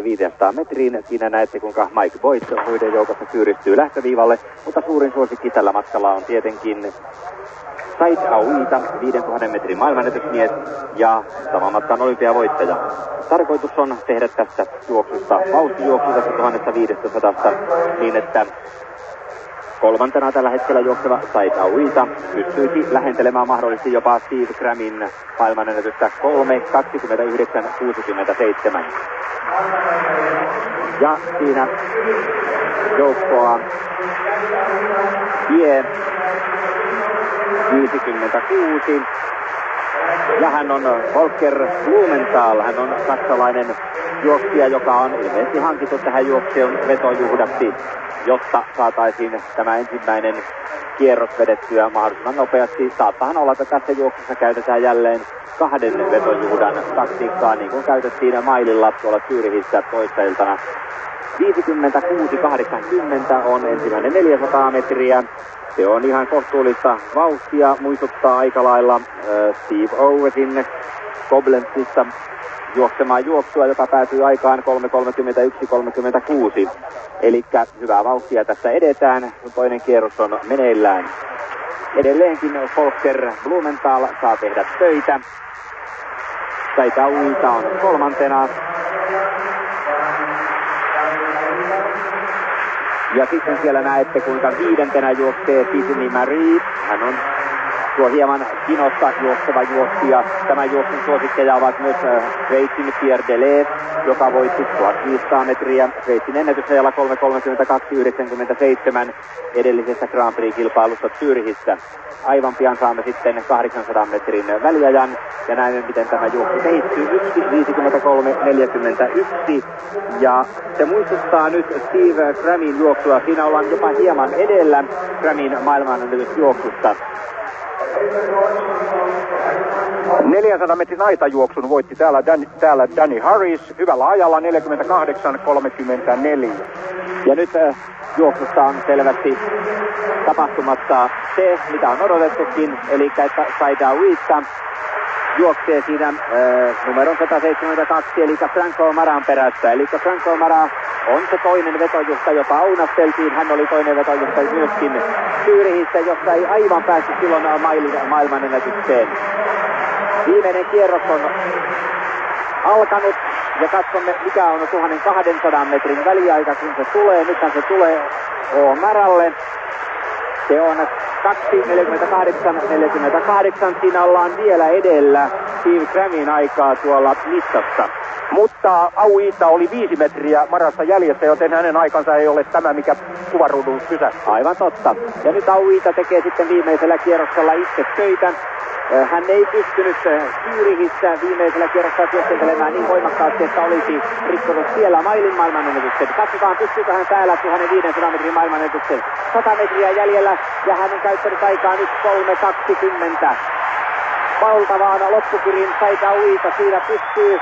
1500 metriin. Siinä näette, kuinka Mike Boyd muiden joukossa kyyristyy lähtöviivalle, mutta suurin suosikki tällä matkalla on tietenkin Said Aouita, 5000 metrin maailmanennätysmies ja saman matkan olympiavoittaja. Tarkoitus on tehdä tästä juoksusta vauhtijuoksu tästä 1500 niin, että kolmantena tällä hetkellä juokseva Said Aouita pystyisi lähentelemään mahdollisesti jopa Steve Cramin maailmanennätystä 3:29.67. Ja siinä joukkoa vie 56. Ja hän on Volker Blumenthal. Hän on saksalainen juoksija, joka on ilmeisesti hankittu tähän juoksuun vetojuhdaksi, jotta saataisiin tämä ensimmäinen kierros vedettyä mahdollisimman nopeasti. Saattahan olla, että tässä juoksussa käytetään jälleen kahden vetojuhdan taktiikkaa, niin kuin käytettiin maililla tuolla Zyrihissä toissailtana. 56.80 on ensimmäinen 400 metriä. Se on ihan kohtuullista vauhtia, muistuttaa aika lailla Steve Owesin Koblenzista juoksemaan juoksua, joka päätyy aikaan 3:31.36. Eli hyvää vauhtia tässä edetään, kun toinen kierros on meneillään. Edelleenkin Volker Blumenthal saa tehdä töitä. Said Aouita on kolmantena. Ja sitten siellä näette, kuinka viidentenä juoksee Sydney Marie. Hän on tuo hieman kinossa juokseva juoksija. Tämän juoksun suosikkeja ovat myös Sveitsin Pierre Deleuze, joka voitti 1500 metriä Sveitsin ennätysajalla 3:32.97 edellisessä Grand Prix-kilpailussa Zyrihissä. Aivan pian saamme sitten 800 metrin väliajan ja näemme, miten tämä juoksu kehittyy 1:53.41. Ja se muistuttaa nyt Steve Cramin juoksua. Siinä ollaan jopa hieman edellä Cramin maailmanennätysjuoksusta. 400 metrin aitajuoksun voitti täällä Danny Harris hyvällä ajalla 48.34. Ja nyt juoksusta on selvästi tapahtumassa se, mitä on odotettukin, eli että Said Aouita juoksee siinä numeron 172, eli Franco Maran perässä. Eli Franco Mara on se toinen vetojuhta, jota aunasteltiin. Hän oli toinen vetojuhta myöskin Zyrihissä, jossa ei aivan päästy silloin maailmanennätykseen. Viimeinen kierros on alkanut ja katsomme, mikä on 1200 metrin väliaika, kun se tulee. Nythän se tulee Maralle. Se on 2:48.48. Siinä ollaan vielä edellä Steve Cramin aikaa tuolla listassa. Mutta Aouita oli 5 metriä Marasta jäljessä, joten hänen aikansa ei ole tämä, mikä kuvaruudulla pysähtyy. Aivan totta. Ja nyt Aouita tekee sitten viimeisellä kierroksella itse töitä. Hän ei pystynyt Zyrihissä viimeisellä kierroksella työskentelemään niin voimakkaasti, että olisi rikkonut siellä mailin maailmanennätyksen. Katsotaan, pystyykö hän täällä 1500 metrin maailmanennätyksen. 100 metriä jäljellä ja hän on käyttänyt aikaa nyt 3:20. Valtavaan loppukirin Said Aouita siinä pystyy.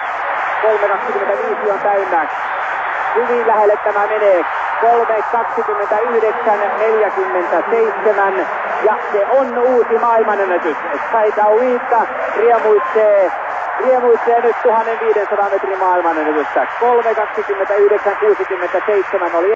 3:25 on täynnä. Hyvin lähelle tämä menee. 3:29.47 ja se on uusi maailmanennätys. Said Aouita riemuitsee nyt 1500 metrin maailmanennätystä. 3:29.67 oli